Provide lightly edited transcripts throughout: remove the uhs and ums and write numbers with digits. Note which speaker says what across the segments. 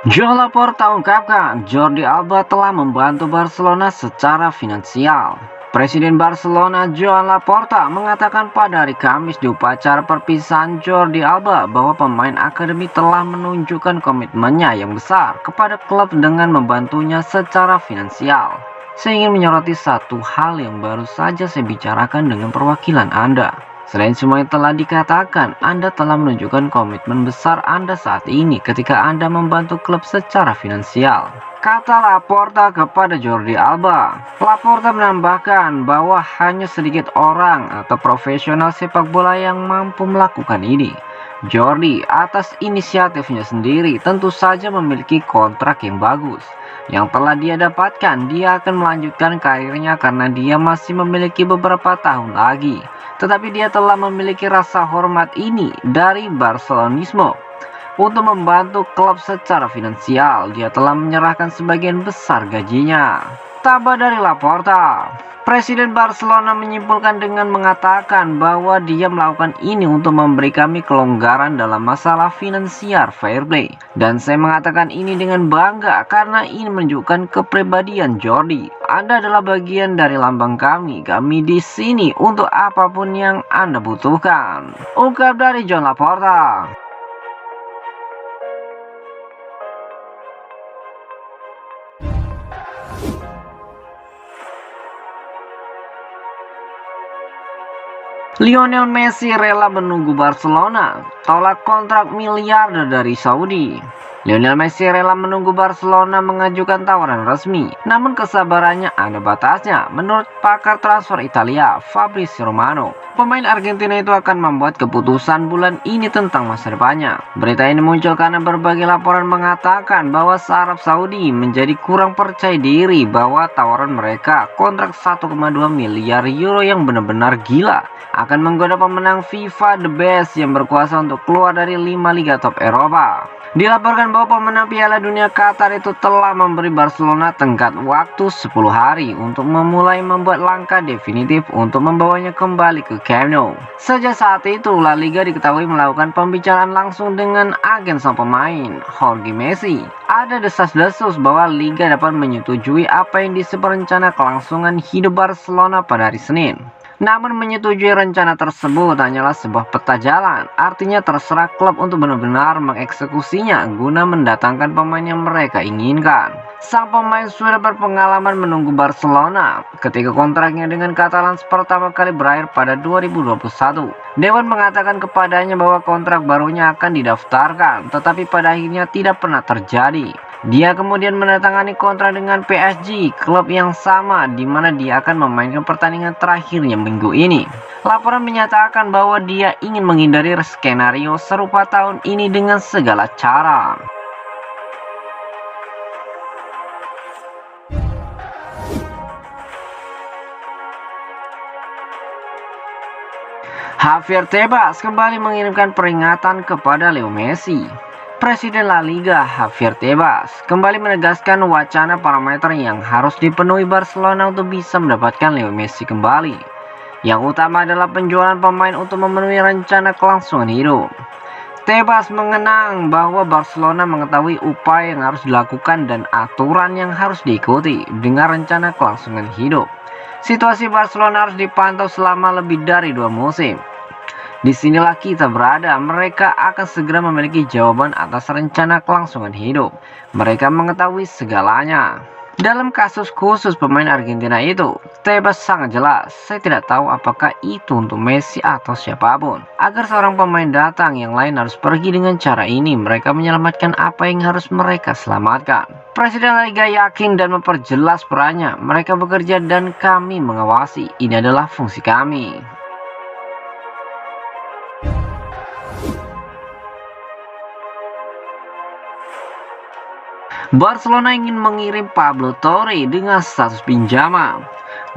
Speaker 1: Joan Laporta ungkapkan Jordi Alba telah membantu Barcelona secara finansial. Presiden Barcelona Joan Laporta mengatakan pada hari Kamis di upacara perpisahan Jordi Alba bahwa pemain akademi telah menunjukkan komitmennya yang besar kepada klub dengan membantunya secara finansial. Saya ingin menyoroti satu hal yang baru saja saya bicarakan dengan perwakilan Anda. Selain semua yang telah dikatakan, Anda telah menunjukkan komitmen besar Anda saat ini ketika Anda membantu klub secara finansial, kata Laporta kepada Jordi Alba. Laporta menambahkan bahwa hanya sedikit orang atau profesional sepak bola yang mampu melakukan ini. Jordi atas inisiatifnya sendiri tentu saja memiliki kontrak yang bagus yang telah dia dapatkan. Dia akan melanjutkan karirnya karena dia masih memiliki beberapa tahun lagi. Tetapi dia telah memiliki rasa hormat ini dari Barcelonismo untuk membantu klub secara finansial. Dia telah menyerahkan sebagian besar gajinya. Tambah dari Laporta, Presiden Barcelona menyimpulkan dengan mengatakan bahwa dia melakukan ini untuk memberi kami kelonggaran dalam masalah finansial fair play. Dan saya mengatakan ini dengan bangga karena ini menunjukkan kepribadian Jordi. Anda adalah bagian dari lambang kami. Kami di sini untuk apapun yang Anda butuhkan, ungkap dari Joan Laporta. Lionel Messi rela menunggu Barcelona tolak kontrak miliarder dari Saudi. Lionel Messi rela menunggu Barcelona mengajukan tawaran resmi, namun kesabarannya ada batasnya. Menurut pakar transfer Italia, Fabrizio Romano, pemain Argentina itu akan membuat keputusan bulan ini tentang masa depannya. Berita ini muncul karena berbagai laporan mengatakan bahwa Arab Saudi menjadi kurang percaya diri bahwa tawaran mereka kontrak 1,2 miliar euro yang benar-benar gila akan menggoda pemenang FIFA The Best yang berkuasa untuk keluar dari 5 liga top Eropa. Dilaporkan bahwa pemenang Piala Dunia Qatar itu telah memberi Barcelona tenggat waktu 10 hari untuk memulai membuat langkah definitif untuk membawanya kembali ke Camp Nou. Sejak saat itu, La Liga diketahui melakukan pembicaraan langsung dengan agen sang pemain, Jorge Messi. Ada desas-desus bahwa Liga dapat menyetujui apa yang disebut rencana kelangsungan hidup Barcelona pada hari Senin. Namun menyetujui rencana tersebut hanyalah sebuah peta jalan, artinya terserah klub untuk benar-benar mengeksekusinya guna mendatangkan pemain yang mereka inginkan. Sang pemain sudah berpengalaman menunggu Barcelona ketika kontraknya dengan Catalans pertama kali berakhir pada 2021. Dewan mengatakan kepadanya bahwa kontrak barunya akan didaftarkan, tetapi pada akhirnya tidak pernah terjadi. Dia kemudian menandatangani kontrak dengan PSG, klub yang sama di mana dia akan memainkan pertandingan terakhirnya minggu ini. Laporan menyatakan bahwa dia ingin menghindari skenario serupa tahun ini dengan segala cara. Javier Tebas kembali mengirimkan peringatan kepada Leo Messi. Presiden La Liga Javier Tebas kembali menegaskan wacana parameter yang harus dipenuhi Barcelona untuk bisa mendapatkan Leo Messi kembali. Yang utama adalah penjualan pemain untuk memenuhi rencana kelangsungan hidup. Tebas mengenang bahwa Barcelona mengetahui upaya yang harus dilakukan dan aturan yang harus diikuti dengan rencana kelangsungan hidup. Situasi Barcelona harus dipantau selama lebih dari 2 musim. Disinilah kita berada. Mereka akan segera memiliki jawaban atas rencana kelangsungan hidup. Mereka mengetahui segalanya. Dalam kasus khusus pemain Argentina itu, Tebas sangat jelas. Saya tidak tahu apakah itu untuk Messi atau siapapun. Agar seorang pemain datang, yang lain harus pergi dengan cara ini. Mereka menyelamatkan apa yang harus mereka selamatkan. Presiden La Liga yakin dan memperjelas perannya. Mereka bekerja dan kami mengawasi. Ini adalah fungsi kami. Barcelona ingin mengirim Pablo Torre dengan status pinjaman.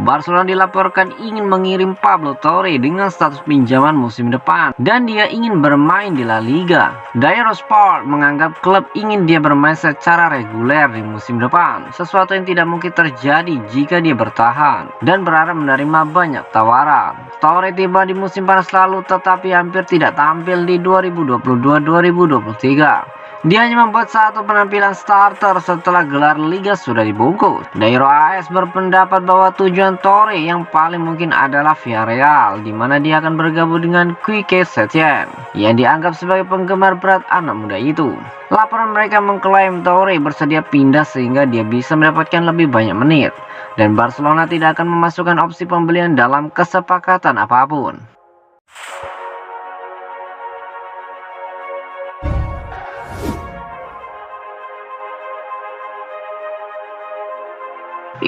Speaker 1: Barcelona dilaporkan ingin mengirim Pablo Torre dengan status pinjaman musim depan dan dia ingin bermain di La Liga. Diario Sport menganggap klub ingin dia bermain secara reguler di musim depan, sesuatu yang tidak mungkin terjadi jika dia bertahan dan berharap menerima banyak tawaran. Torre tiba di musim panas lalu tetapi hampir tidak tampil di 2022-2023. Dia hanya membuat satu penampilan starter setelah gelar liga sudah dibungkus. Dairo AS berpendapat bahwa tujuan Toure yang paling mungkin adalah Villarreal, di mana dia akan bergabung dengan Quique Setien yang dianggap sebagai penggemar berat anak muda itu. Laporan mereka mengklaim Toure bersedia pindah sehingga dia bisa mendapatkan lebih banyak menit, dan Barcelona tidak akan memasukkan opsi pembelian dalam kesepakatan apapun.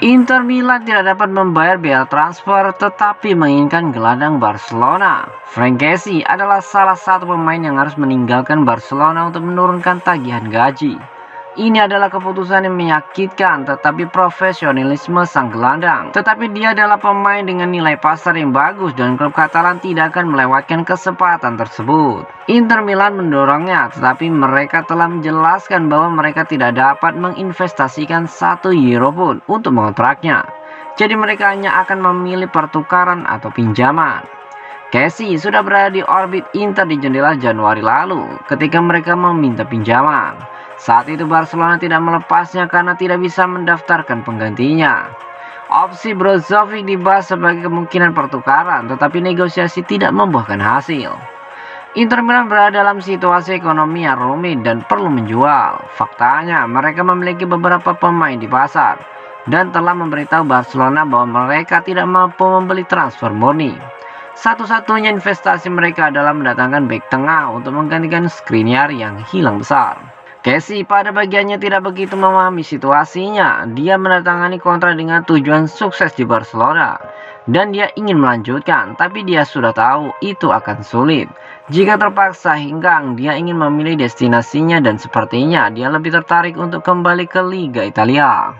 Speaker 1: Inter Milan tidak dapat membayar biaya transfer tetapi menginginkan gelandang Barcelona. Franck Kessie adalah salah satu pemain yang harus meninggalkan Barcelona untuk menurunkan tagihan gaji. Ini adalah keputusan yang menyakitkan tetapi profesionalisme sang gelandang. Tetapi dia adalah pemain dengan nilai pasar yang bagus dan klub Katalan tidak akan melewatkan kesempatan tersebut. Inter Milan mendorongnya tetapi mereka telah menjelaskan bahwa mereka tidak dapat menginvestasikan 1 euro pun untuk mengontraknya. Jadi mereka hanya akan memilih pertukaran atau pinjaman. Kessie sudah berada di orbit Inter di jendela Januari lalu ketika mereka meminta pinjaman. Saat itu Barcelona tidak melepasnya karena tidak bisa mendaftarkan penggantinya. Opsi Brozovic dibahas sebagai kemungkinan pertukaran, tetapi negosiasi tidak membuahkan hasil. Inter Milan berada dalam situasi ekonomi yang rumit dan perlu menjual. Faktanya, mereka memiliki beberapa pemain di pasar dan telah memberitahu Barcelona bahwa mereka tidak mampu membeli transfer murni. Satu-satunya investasi mereka adalah mendatangkan bek tengah untuk menggantikan Skriniar yang hilang besar. Kessie pada bagiannya tidak begitu memahami situasinya. Dia menandatangani kontrak dengan tujuan sukses di Barcelona dan dia ingin melanjutkan, tapi dia sudah tahu itu akan sulit. Jika terpaksa hinggang dia ingin memilih destinasinya dan sepertinya dia lebih tertarik untuk kembali ke Liga Italia.